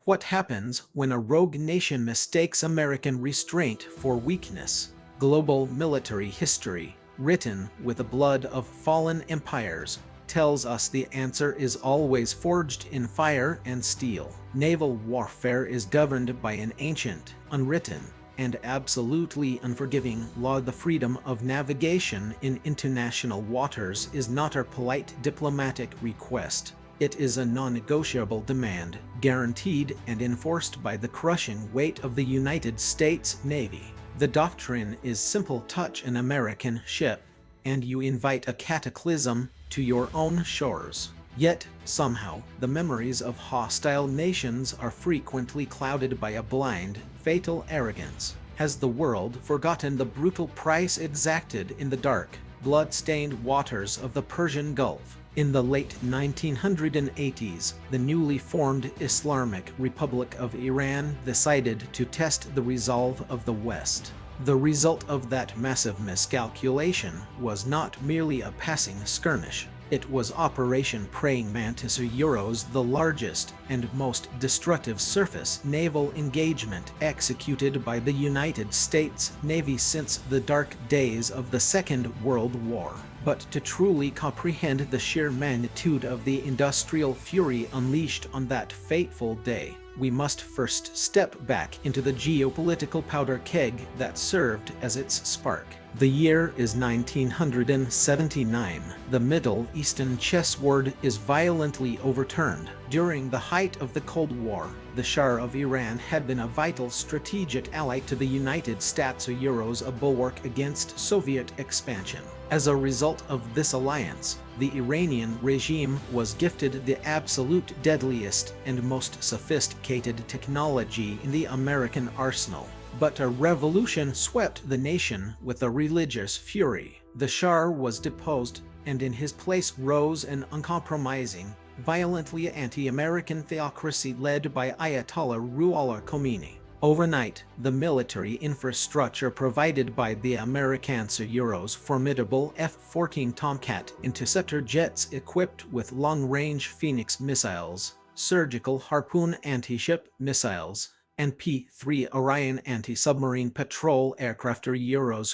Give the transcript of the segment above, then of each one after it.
What happens when a rogue nation mistakes American restraint for weakness? Global military history, written with the blood of fallen empires, tells us the answer is always forged in fire and steel. Naval warfare is governed by an ancient, unwritten, and absolutely unforgiving law. The freedom of navigation in international waters is not a polite diplomatic request. It is a non-negotiable demand, guaranteed and enforced by the crushing weight of the United States Navy. The doctrine is simple: touch an American ship, and you invite a cataclysm to your own shores. Yet, somehow, the memories of hostile nations are frequently clouded by a blind, fatal arrogance. Has the world forgotten the brutal price exacted in the dark, blood-stained waters of the Persian Gulf? In the late 1980s, the newly formed Islamic Republic of Iran decided to test the resolve of the West. The result of that massive miscalculation was not merely a passing skirmish. It was Operation Praying Mantis, the largest and most destructive surface naval engagement executed by the United States Navy since the dark days of the Second World War. But to truly comprehend the sheer magnitude of the industrial fury unleashed on that fateful day, we must first step back into the geopolitical powder keg that served as its spark. The year is 1979. The Middle Eastern chessboard is violently overturned. During the height of the Cold War, the Shah of Iran had been a vital strategic ally to the United States, a bulwark against Soviet expansion. As a result of this alliance, the Iranian regime was gifted the absolute deadliest and most sophisticated technology in the American arsenal. But a revolution swept the nation with a religious fury. The Shah was deposed, and in his place rose an uncompromising, violently anti-American theocracy led by Ayatollah Ruhollah Khomeini. Overnight, the military infrastructure provided by the Americans' formidable F-14 Tomcat interceptor jets equipped with long-range Phoenix missiles, surgical Harpoon anti-ship missiles, and P-3 Orion anti-submarine patrol aircraft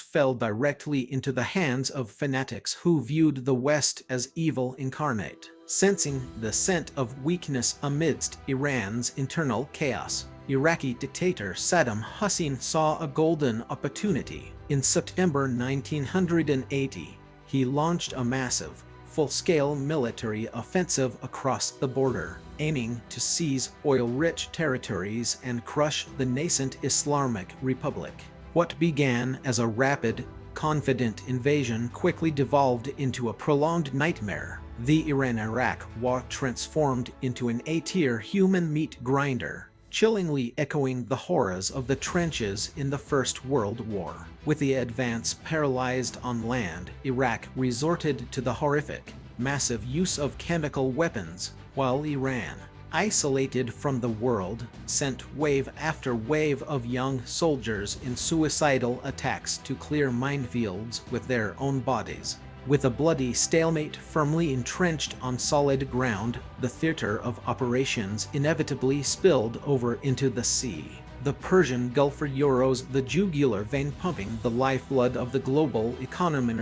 fell directly into the hands of fanatics who viewed the West as evil incarnate. Sensing the scent of weakness amidst Iran's internal chaos, Iraqi dictator Saddam Hussein saw a golden opportunity. In September 1980, he launched a massive, full-scale military offensive across the border, aiming to seize oil-rich territories and crush the nascent Islamic Republic. What began as a rapid, confident invasion quickly devolved into a prolonged nightmare. The Iran-Iraq War transformed into an A-tier human meat grinder, chillingly echoing the horrors of the trenches in the First World War. With the advance paralyzed on land, Iraq resorted to the horrific, massive use of chemical weapons, while Iran, isolated from the world, sent wave after wave of young soldiers in suicidal attacks to clear minefields with their own bodies. With a bloody stalemate firmly entrenched on solid ground, the theater of operations inevitably spilled over into the sea. The Persian Gulf, the jugular vein pumping the lifeblood of the global economy,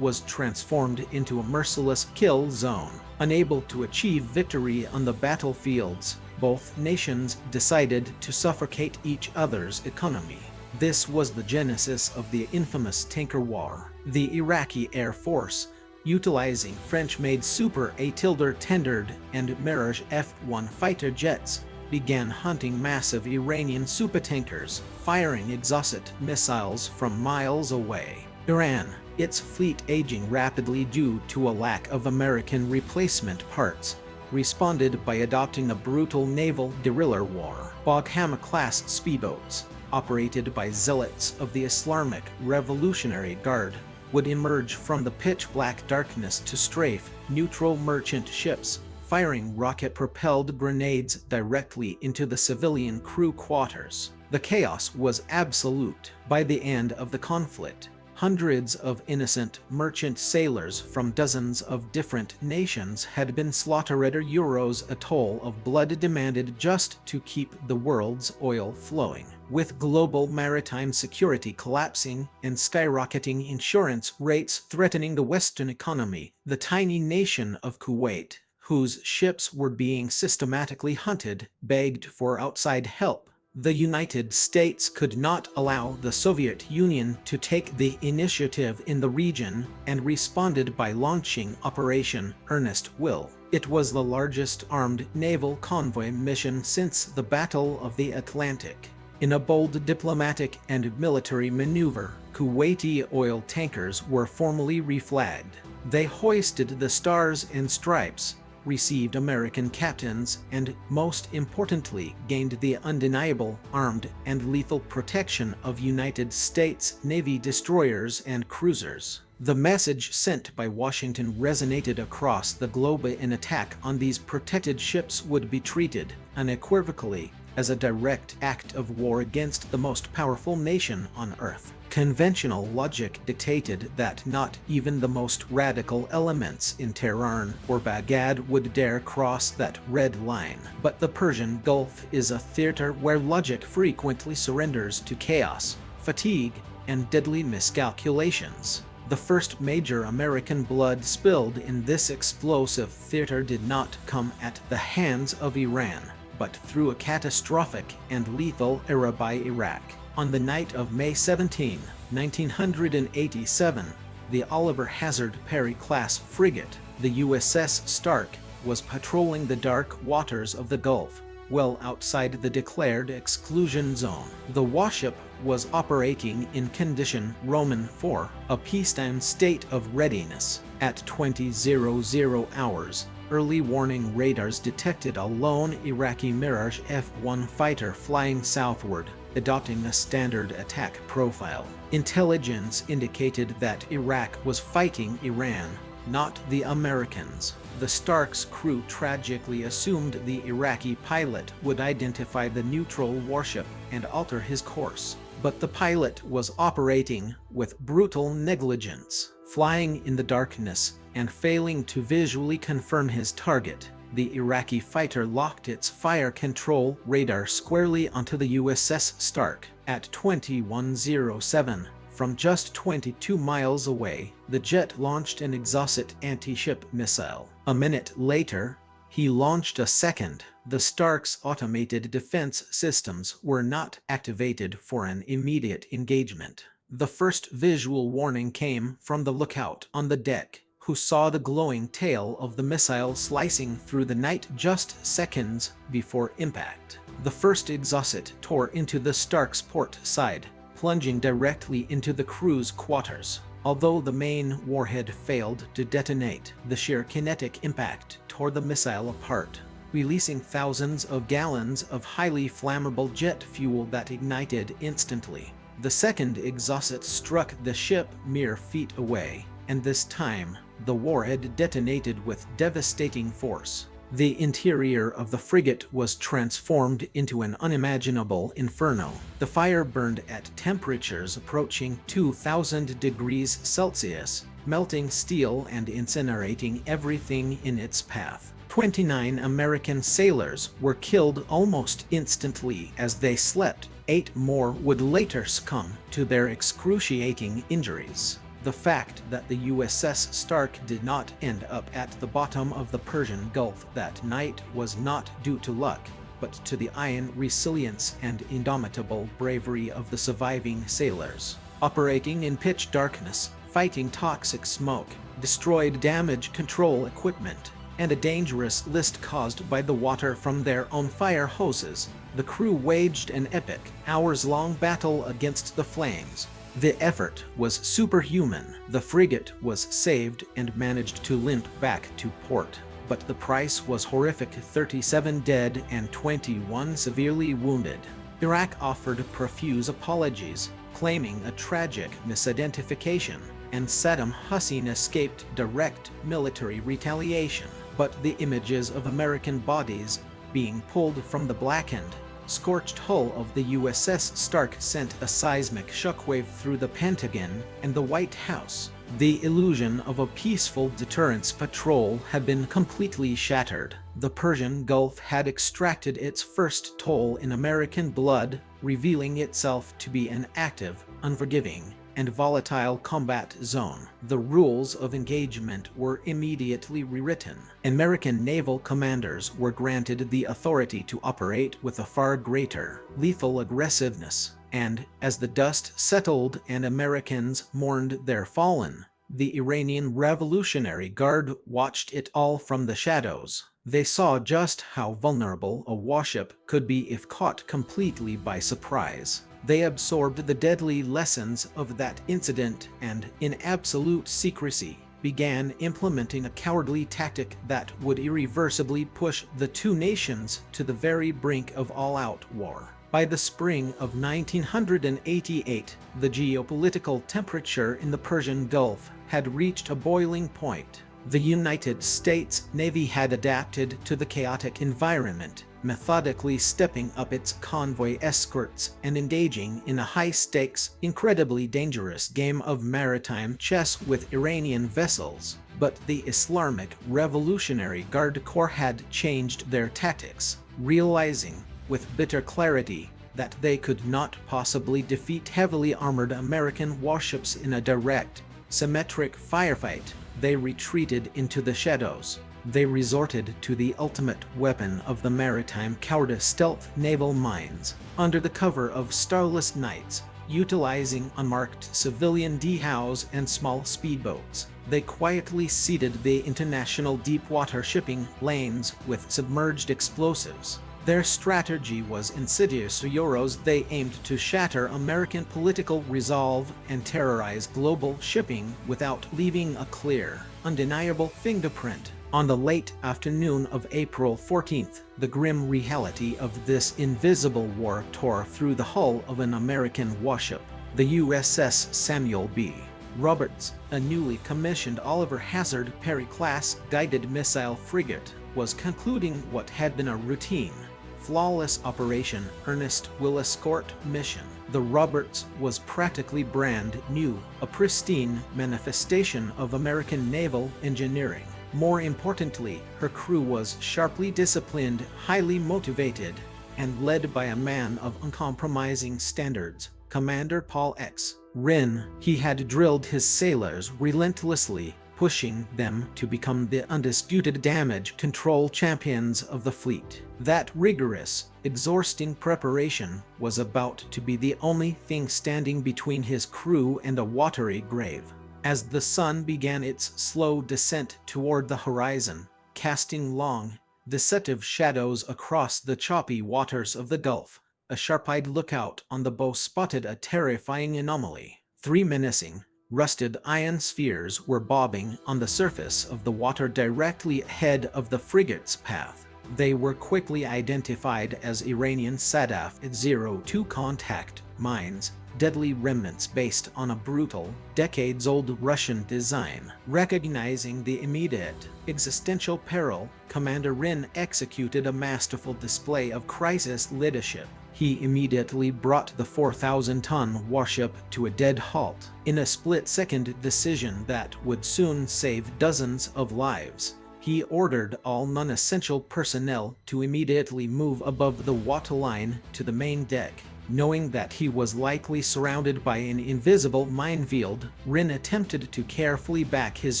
was transformed into a merciless kill zone. Unable to achieve victory on the battlefields, both nations decided to suffocate each other's economy. This was the genesis of the infamous tanker war. The Iraqi Air Force, utilizing French-made Super A-tendered and Mirage F-1 fighter jets, began hunting massive Iranian supertankers, firing exhausted missiles from miles away. Iran, its fleet aging rapidly due to a lack of American replacement parts, responded by adopting a brutal naval guerrilla war. Bagham-class speedboats, operated by zealots of the Islamic Revolutionary Guard, would emerge from the pitch-black darkness to strafe neutral merchant ships, firing rocket-propelled grenades directly into the civilian crew quarters. The chaos was absolute. By the end of the conflict, Hundreds of innocent merchant sailors from dozens of different nations had been slaughtered. A toll of blood demanded just to keep the world's oil flowing. With global maritime security collapsing and skyrocketing insurance rates threatening the Western economy, the tiny nation of Kuwait, whose ships were being systematically hunted, begged for outside help. The United States could not allow the Soviet Union to take the initiative in the region and responded by launching Operation Earnest Will. It was the largest armed naval convoy mission since the Battle of the Atlantic. In a bold diplomatic and military maneuver, Kuwaiti oil tankers were formally reflagged. They hoisted the stars and stripes, received American captains, and, most importantly, gained the undeniable, armed, and lethal protection of United States Navy destroyers and cruisers. The message sent by Washington resonated across the globe. An attack on these protected ships would be treated, unequivocally, as a direct act of war against the most powerful nation on Earth. Conventional logic dictated that not even the most radical elements in Tehran or Baghdad would dare cross that red line. But the Persian Gulf is a theater where logic frequently surrenders to chaos, fatigue, and deadly miscalculations. The first major American blood spilled in this explosive theater did not come at the hands of Iran, but through a catastrophic and lethal error by Iraq. On the night of May 17, 1987, the Oliver Hazard Perry-class frigate, the USS Stark, was patrolling the dark waters of the Gulf, well outside the declared exclusion zone. The warship was operating in condition Roman 4, a peacetime state of readiness. At 20:00 hours, early warning radars detected a lone Iraqi Mirage F-1 fighter flying southward, adopting a standard attack profile. Intelligence indicated that Iraq was fighting Iran, not the Americans. The Stark's crew tragically assumed the Iraqi pilot would identify the neutral warship and alter his course. But the pilot was operating with brutal negligence, flying in the darkness and failing to visually confirm his target. The Iraqi fighter locked its fire control radar squarely onto the USS Stark. At 21:07, from just 22 miles away, the jet launched an exocet anti-ship missile. A minute later, he launched a second. The Stark's automated defense systems were not activated for an immediate engagement. The first visual warning came from the lookout on the deck, who saw the glowing tail of the missile slicing through the night just seconds before impact. The first exocet tore into the Stark's port side, plunging directly into the crew's quarters. Although the main warhead failed to detonate, the sheer kinetic impact tore the missile apart, releasing thousands of gallons of highly flammable jet fuel that ignited instantly. The second exocet struck the ship mere feet away, and this time, the warhead detonated with devastating force. The interior of the frigate was transformed into an unimaginable inferno. The fire burned at temperatures approaching 2,000 degrees Celsius, melting steel and incinerating everything in its path. 29 American sailors were killed almost instantly as they slept. 8 more would later succumb to their excruciating injuries. The fact that the USS Stark did not end up at the bottom of the Persian Gulf that night was not due to luck, but to the iron resilience and indomitable bravery of the surviving sailors. Operating in pitch darkness, fighting toxic smoke, destroyed damage control equipment, and a dangerous list caused by the water from their own fire hoses, the crew waged an epic, hours-long battle against the flames. The effort was superhuman. The frigate was saved and managed to limp back to port. But the price was horrific: 37 dead and 21 severely wounded. Iraq offered profuse apologies, claiming a tragic misidentification, and Saddam Hussein escaped direct military retaliation. But the images of American bodies being pulled from the blackened, scorched hull of the USS Stark sent a seismic shockwave through the Pentagon and the White House. The illusion of a peaceful deterrence patrol had been completely shattered. The Persian Gulf had extracted its first toll in American blood, revealing itself to be an active, unforgiving, and volatile combat zone. The rules of engagement were immediately rewritten. American naval commanders were granted the authority to operate with a far greater, lethal aggressiveness, and, as the dust settled and Americans mourned their fallen, the Iranian Revolutionary Guard watched it all from the shadows. They saw just how vulnerable a warship could be if caught completely by surprise. They absorbed the deadly lessons of that incident and, in absolute secrecy, began implementing a cowardly tactic that would irreversibly push the two nations to the very brink of all-out war. By the spring of 1988, the geopolitical temperature in the Persian Gulf had reached a boiling point. The United States Navy had adapted to the chaotic environment, methodically stepping up its convoy escorts and engaging in a high-stakes, incredibly dangerous game of maritime chess with Iranian vessels. But the Islamic Revolutionary Guard Corps had changed their tactics, realizing, with bitter clarity, that they could not possibly defeat heavily armored American warships in a direct, symmetric firefight. They retreated into the shadows. They resorted to the ultimate weapon of the maritime cowardice: stealth naval mines. Under the cover of starless nights, utilizing unmarked civilian dhows and small speedboats, they quietly seeded the international deep-water shipping lanes with submerged explosives. Their strategy was insidious. They aimed to shatter American political resolve and terrorize global shipping without leaving a clear, undeniable fingerprint. On the late afternoon of April 14th, the grim reality of this invisible war tore through the hull of an American warship, the USS Samuel B. Roberts, a newly commissioned Oliver Hazard Perry-class guided missile frigate, was concluding what had been a routine, flawless Operation Earnest Will Escort mission. The Roberts was practically brand new, a pristine manifestation of American naval engineering. More importantly, her crew was sharply disciplined, highly motivated, and led by a man of uncompromising standards, Commander Paul X. Wren. He had drilled his sailors relentlessly, pushing them to become the undisputed damage control champions of the fleet. That rigorous, exhausting preparation was about to be the only thing standing between his crew and a watery grave. As the sun began its slow descent toward the horizon, casting long, deceptive shadows across the choppy waters of the Gulf, a sharp-eyed lookout on the bow spotted a terrifying anomaly. 3 menacing, rusted iron spheres were bobbing on the surface of the water directly ahead of the frigate's path. They were quickly identified as Iranian Sadaf-02 contact mines, deadly remnants based on a brutal, decades-old Russian design. Recognizing the immediate, existential peril, Commander Wren executed a masterful display of crisis leadership. He immediately brought the 4,000-ton warship to a dead halt. In a split-second decision that would soon save dozens of lives, he ordered all non-essential personnel to immediately move above the waterline to the main deck. Knowing that he was likely surrounded by an invisible minefield, Wren attempted to carefully back his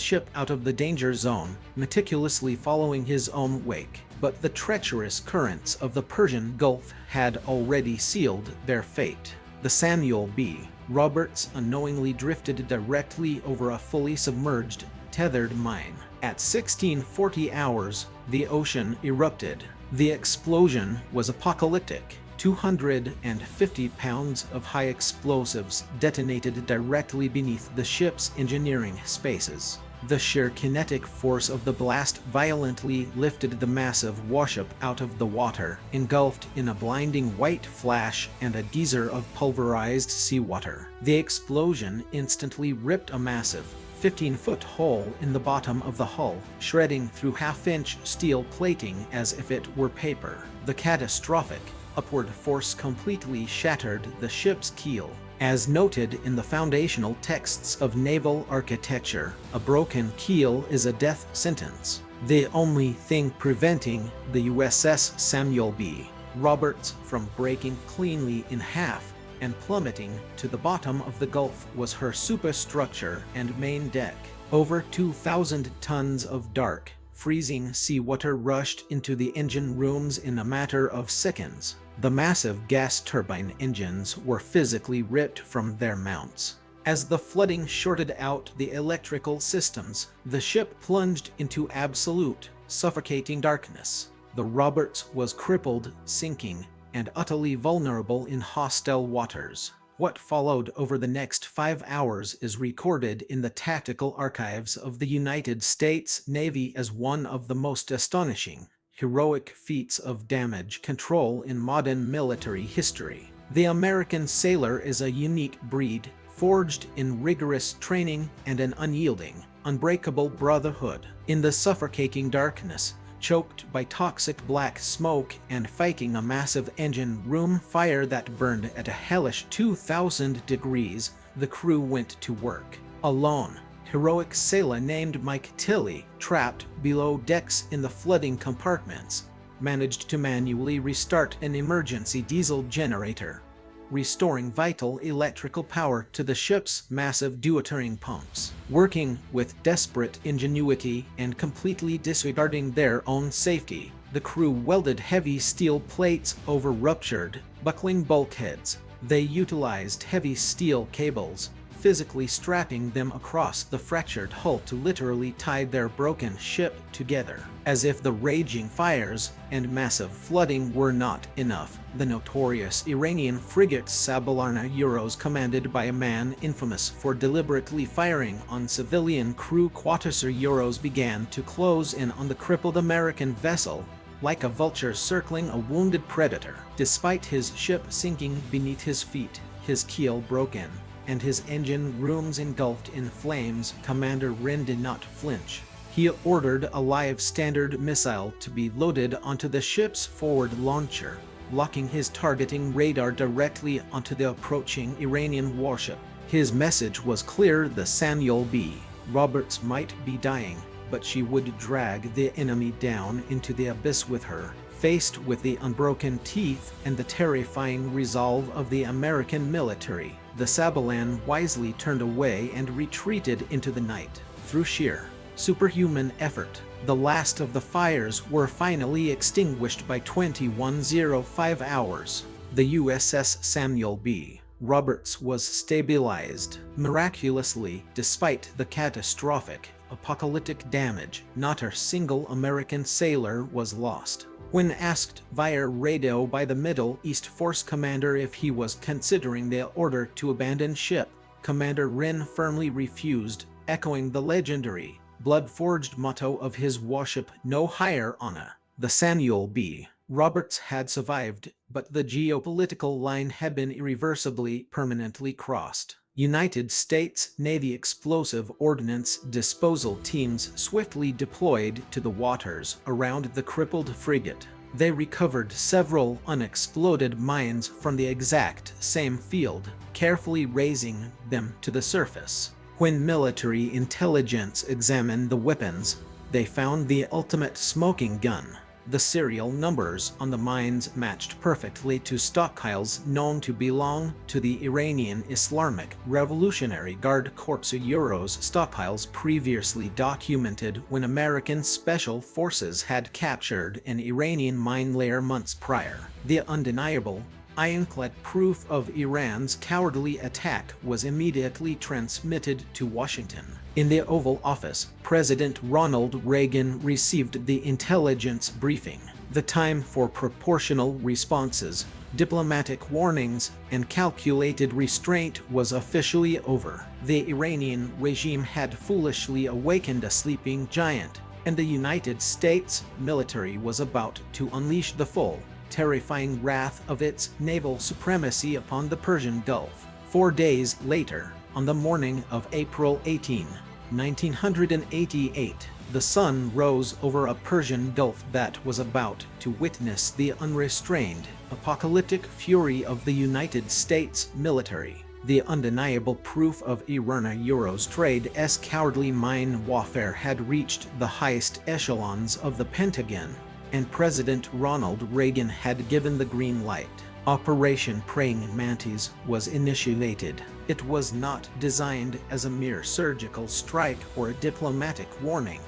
ship out of the danger zone, meticulously following his own wake. But the treacherous currents of the Persian Gulf had already sealed their fate. The Samuel B. Roberts unknowingly drifted directly over a fully submerged, tethered mine. At 1640 hours, the ocean erupted. The explosion was apocalyptic. 250 pounds of high explosives detonated directly beneath the ship's engineering spaces. The sheer kinetic force of the blast violently lifted the massive warship out of the water, engulfed in a blinding white flash and a geyser of pulverized seawater. The explosion instantly ripped a massive, 15-foot hole in the bottom of the hull, shredding through half-inch steel plating as if it were paper. The catastrophic, upward force completely shattered the ship's keel. As noted in the foundational texts of naval architecture, a broken keel is a death sentence. The only thing preventing the USS Samuel B. Roberts from breaking cleanly in half and plummeting to the bottom of the Gulf was her superstructure and main deck. Over 2,000 tons of dark, freezing seawater rushed into the engine rooms in a matter of seconds. The massive gas turbine engines were physically ripped from their mounts. As the flooding shorted out the electrical systems, the ship plunged into absolute, suffocating darkness. The Roberts was crippled, sinking, and utterly vulnerable in hostile waters. What followed over the next 5 hours is recorded in the tactical archives of the United States Navy as one of the most astonishing, heroic feats of damage control in modern military history. The American sailor is a unique breed, forged in rigorous training and an unyielding, unbreakable brotherhood. In the suffocating darkness, choked by toxic black smoke and fighting a massive engine room fire that burned at a hellish 2,000 degrees, the crew went to work. Alone, heroic sailor named Mike Tilley, trapped below decks in the flooding compartments, managed to manually restart an emergency diesel generator, restoring vital electrical power to the ship's massive deutering pumps. Working with desperate ingenuity and completely disregarding their own safety, the crew welded heavy steel plates over ruptured, buckling bulkheads. They utilized heavy steel cables, physically strapping them across the fractured hull to literally tie their broken ship together. As if the raging fires and massive flooding were not enough, the notorious Iranian frigate Sabalana Euros, commanded by a man infamous for deliberately firing on civilian crew quarters, Euros began to close in on the crippled American vessel, like a vulture circling a wounded predator. Despite his ship sinking beneath his feet, his keel broken, and his engine rooms engulfed in flames, Commander Wren did not flinch. He ordered a live Standard missile to be loaded onto the ship's forward launcher, locking his targeting radar directly onto the approaching Iranian warship. His message was clear: the Samuel B. Roberts might be dying, but she would drag the enemy down into the abyss with her. Faced with the unbroken teeth and the terrifying resolve of the American military, the Sabalan wisely turned away and retreated into the night. Through sheer, superhuman effort, the last of the fires were finally extinguished by 21:05 hours. The USS Samuel B. Roberts was stabilized. Miraculously, despite the catastrophic, apocalyptic damage, not a single American sailor was lost. When asked via radio by the Middle East Force commander if he was considering the order to abandon ship, Commander Wren firmly refused, echoing the legendary, blood-forged motto of his warship, "No higher honor." The Samuel B. Roberts had survived, but the geopolitical line had been irreversibly, permanently crossed. United States Navy explosive ordnance disposal teams swiftly deployed to the waters around the crippled frigate. They recovered several unexploded mines from the exact same field, carefully raising them to the surface. When military intelligence examined the weapons, they found the ultimate smoking gun. The serial numbers on the mines matched perfectly to stockpiles known to belong to the Iranian Islamic Revolutionary Guard Corps. Euros stockpiles previously documented when American Special Forces had captured an Iranian mine layer months prior. The undeniable, ironclad proof of Iran's cowardly attack was immediately transmitted to Washington. In the Oval Office, President Ronald Reagan received the intelligence briefing. The time for proportional responses, diplomatic warnings, and calculated restraint was officially over. The Iranian regime had foolishly awakened a sleeping giant, and the United States military was about to unleash the full, terrifying wrath of its naval supremacy upon the Persian Gulf. 4 days later, on the morning of April 18, 1988, The sun rose over a Persian Gulf that was about to witness the unrestrained, apocalyptic fury of the United States military. The undeniable proof of Iran-Euro's trade's cowardly mine warfare had reached the highest echelons of the Pentagon, and President Ronald Reagan had given the green light. Operation Praying Mantis was initiated. It was not designed as a mere surgical strike or a diplomatic warning.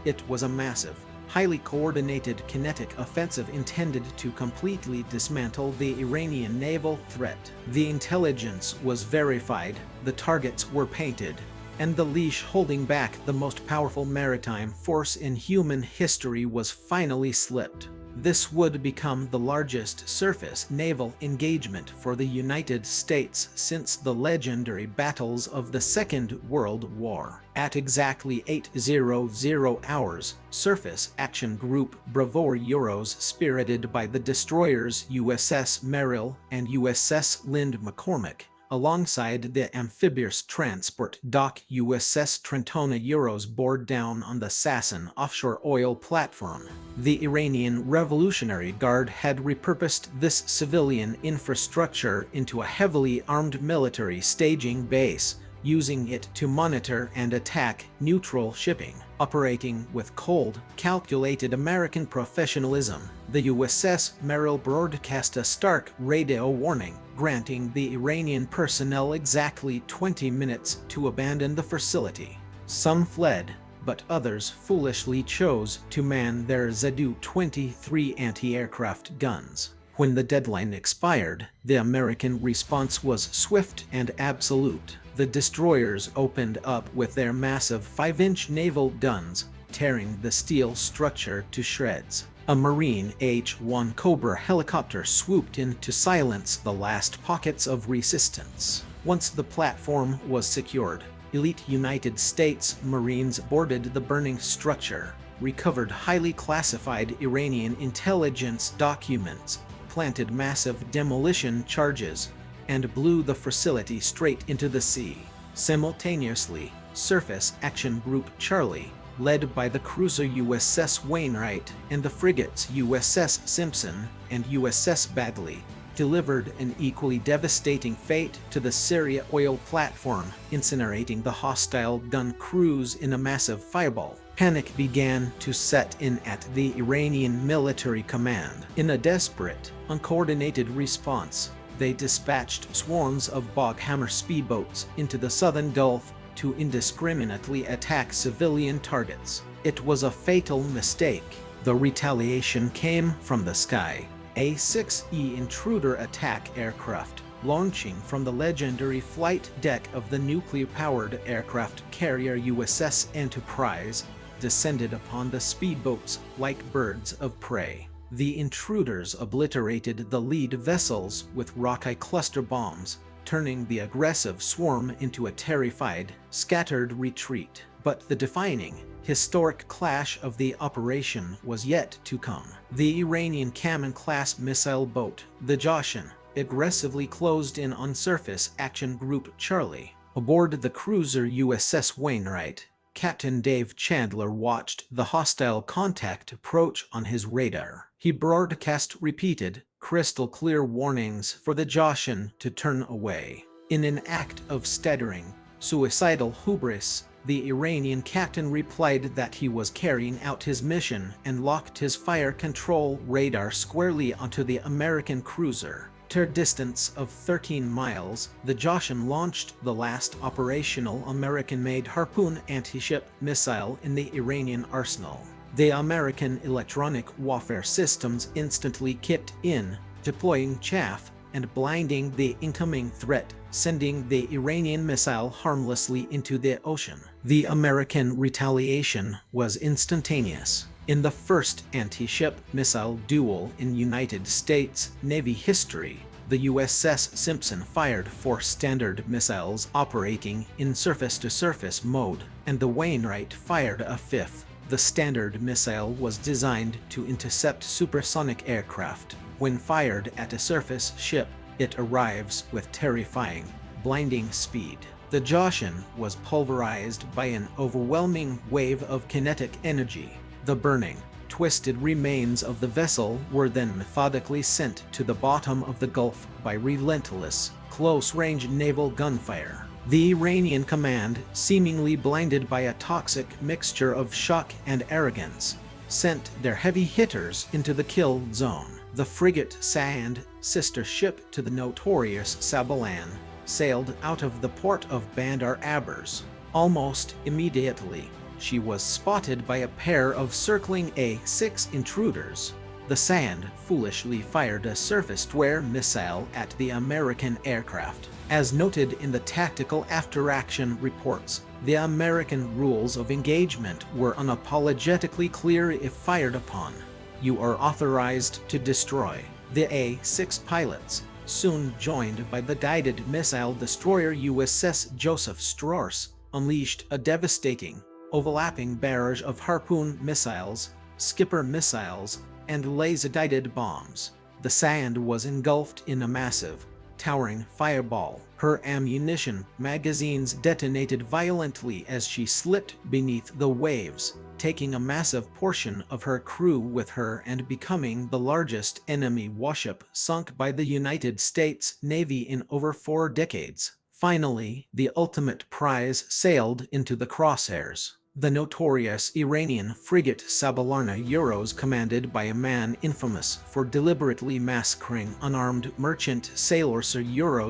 It was a massive, highly coordinated kinetic offensive intended to completely dismantle the Iranian naval threat. The intelligence was verified, the targets were painted, and the leash holding back the most powerful maritime force in human history was finally slipped. This would become the largest surface naval engagement for the United States since the legendary battles of the Second World War. At exactly 8:00 hours, Surface Action Group Bravo Euros, spirited by the destroyers USS Merrill and USS Lynd McCormick, alongside the amphibious transport dock USS Trentona Euros, bore down on the Sasson offshore oil platform. The Iranian Revolutionary Guard had repurposed this civilian infrastructure into a heavily armed military staging base, using it to monitor and attack neutral shipping. Operating with cold, calculated American professionalism, the USS Merrill broadcast a stark radio warning, granting the Iranian personnel exactly 20 minutes to abandon the facility. Some fled, but others foolishly chose to man their Zadu-23 anti-aircraft guns. When the deadline expired, the American response was swift and absolute. The destroyers opened up with their massive 5-inch naval guns, tearing the steel structure to shreds. A Marine H-1 Cobra helicopter swooped in to silence the last pockets of resistance. Once the platform was secured, elite United States Marines boarded the burning structure, recovered highly classified Iranian intelligence documents, planted massive demolition charges, and blew the facility straight into the sea. Simultaneously, Surface Action Group Charlie, led by the cruiser USS Wainwright and the frigates USS Simpson and USS Bagley, delivered an equally devastating fate to the Syria oil platform, incinerating the hostile gun crews in a massive fireball. Panic began to set in at the Iranian military command. In a desperate, uncoordinated response, they dispatched swarms of bog-hammer speedboats into the southern Gulf to indiscriminately attack civilian targets. It was a fatal mistake. The retaliation came from the sky. A-6 Intruder attack aircraft, launching from the legendary flight deck of the nuclear-powered aircraft carrier USS Enterprise, descended upon the speedboats like birds of prey. The intruders obliterated the lead vessels with rocket cluster bombs, turning the aggressive swarm into a terrified, scattered retreat. But the defining, historic clash of the operation was yet to come. The Iranian Kaman-class missile boat, the Joshan, aggressively closed in on Surface Action Group Charlie. Aboard the cruiser USS Wainwright, Captain Dave Chandler watched the hostile contact approach on his radar. He broadcast repeated, crystal-clear warnings for the Joshan to turn away. In an act of staggering, suicidal hubris, the Iranian captain replied that he was carrying out his mission and locked his fire control radar squarely onto the American cruiser. At a distance of 13 miles, the Joshan launched the last operational American-made Harpoon anti-ship missile in the Iranian arsenal. The American electronic warfare systems instantly kicked in, deploying chaff and blinding the incoming threat, sending the Iranian missile harmlessly into the ocean. The American retaliation was instantaneous. In the first anti-ship missile duel in United States Navy history, the USS Simpson fired 4 Standard missiles operating in surface-to-surface mode, and the Wainwright fired a 5th. The Standard missile was designed to intercept supersonic aircraft. When fired at a surface ship, it arrives with terrifying, blinding speed. The Joshin was pulverized by an overwhelming wave of kinetic energy. The burning, twisted remains of the vessel were then methodically sent to the bottom of the Gulf by relentless, close-range naval gunfire. The Iranian command, seemingly blinded by a toxic mixture of shock and arrogance, sent their heavy hitters into the kill zone. The frigate Sand, sister ship to the notorious Sabalan, sailed out of the port of Bandar Abbas. Almost immediately, she was spotted by a pair of circling A-6 Intruders. The Sand foolishly fired a surface-to-air missile at the American aircraft. As noted in the tactical after-action reports, the American rules of engagement were unapologetically clear: if fired upon, you are authorized to destroy. The A-6 pilots, soon joined by the guided missile destroyer USS Joseph Strauss, unleashed a devastating, overlapping barrage of Harpoon missiles, Skipper missiles, and laser-guided bombs. The Sand was engulfed in a massive, towering fireball. Her ammunition magazines detonated violently as she slipped beneath the waves, taking a massive portion of her crew with her and becoming the largest enemy warship sunk by the United States Navy in over 4 decades. Finally, the ultimate prize sailed into the crosshairs. The notorious Iranian frigate Sabalarna, commanded by a man infamous for deliberately massacring unarmed merchant sailors,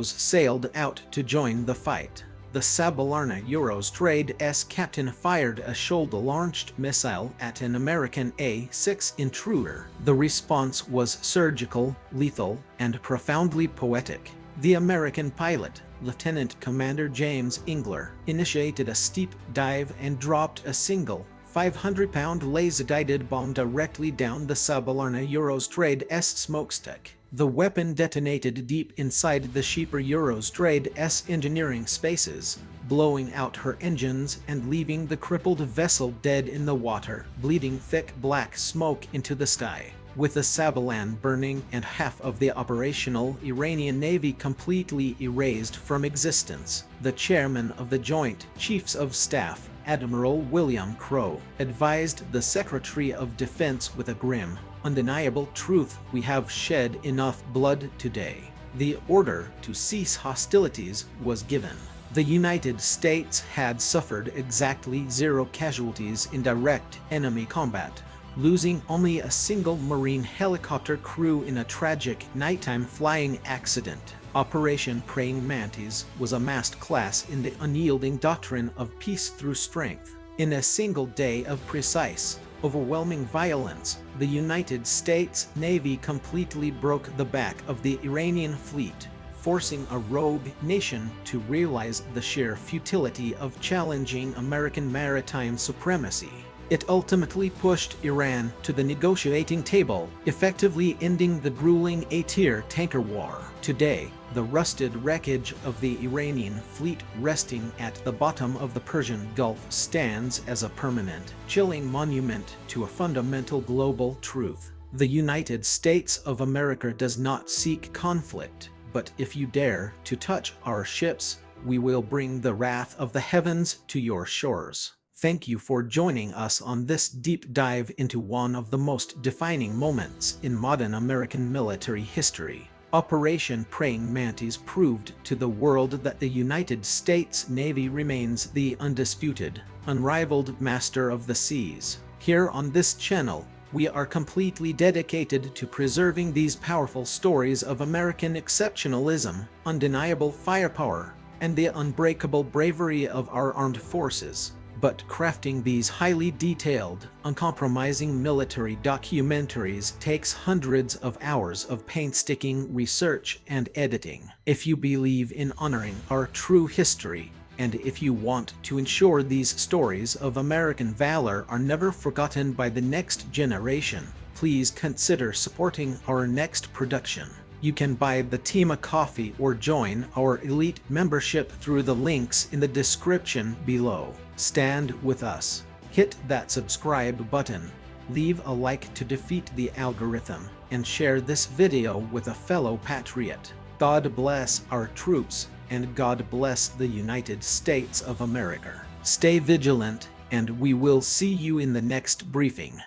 sailed out to join the fight. The Sabalarna Trade S captain fired a shoulder-launched missile at an American A-6 Intruder. The response was surgical, lethal, and profoundly poetic. The American pilot, Lieutenant Commander James Engler, initiated a steep dive and dropped a single 500-pound laser-guided bomb directly down the Sabalarna Trade S smokestack. The weapon detonated deep inside the shipper Trade S engineering spaces, blowing out her engines and leaving the crippled vessel dead in the water, bleeding thick black smoke into the sky. With the Sabalan burning and half of the operational Iranian Navy completely erased from existence, the chairman of the Joint Chiefs of Staff, Admiral William Crowe, advised the Secretary of Defense with a grim, undeniable truth: "We have shed enough blood today." The order to cease hostilities was given. The United States had suffered exactly 0 casualties in direct enemy combat, losing only a single Marine helicopter crew in a tragic nighttime flying accident. Operation Praying Mantis was a masterclass in the unyielding doctrine of peace through strength. In a single day of precise, overwhelming violence, the United States Navy completely broke the back of the Iranian fleet, forcing a rogue nation to realize the sheer futility of challenging American maritime supremacy. It ultimately pushed Iran to the negotiating table, effectively ending the grueling 8-year tanker war. Today, the rusted wreckage of the Iranian fleet resting at the bottom of the Persian Gulf stands as a permanent, chilling monument to a fundamental global truth. The United States of America does not seek conflict, but if you dare to touch our ships, we will bring the wrath of the heavens to your shores. Thank you for joining us on this deep dive into one of the most defining moments in modern American military history. Operation Praying Mantis proved to the world that the United States Navy remains the undisputed, unrivaled master of the seas. Here on this channel, we are completely dedicated to preserving these powerful stories of American exceptionalism, undeniable firepower, and the unbreakable bravery of our armed forces. But crafting these highly detailed, uncompromising military documentaries takes hundreds of hours of painstaking research and editing. If you believe in honoring our true history, and if you want to ensure these stories of American valor are never forgotten by the next generation, please consider supporting our next production. You can buy the team a coffee or join our elite membership through the links in the description below. Stand with us. Hit that subscribe button, leave a like to defeat the algorithm, and share this video with a fellow patriot. God bless our troops, and God bless the United States of America. Stay vigilant, and we will see you in the next briefing.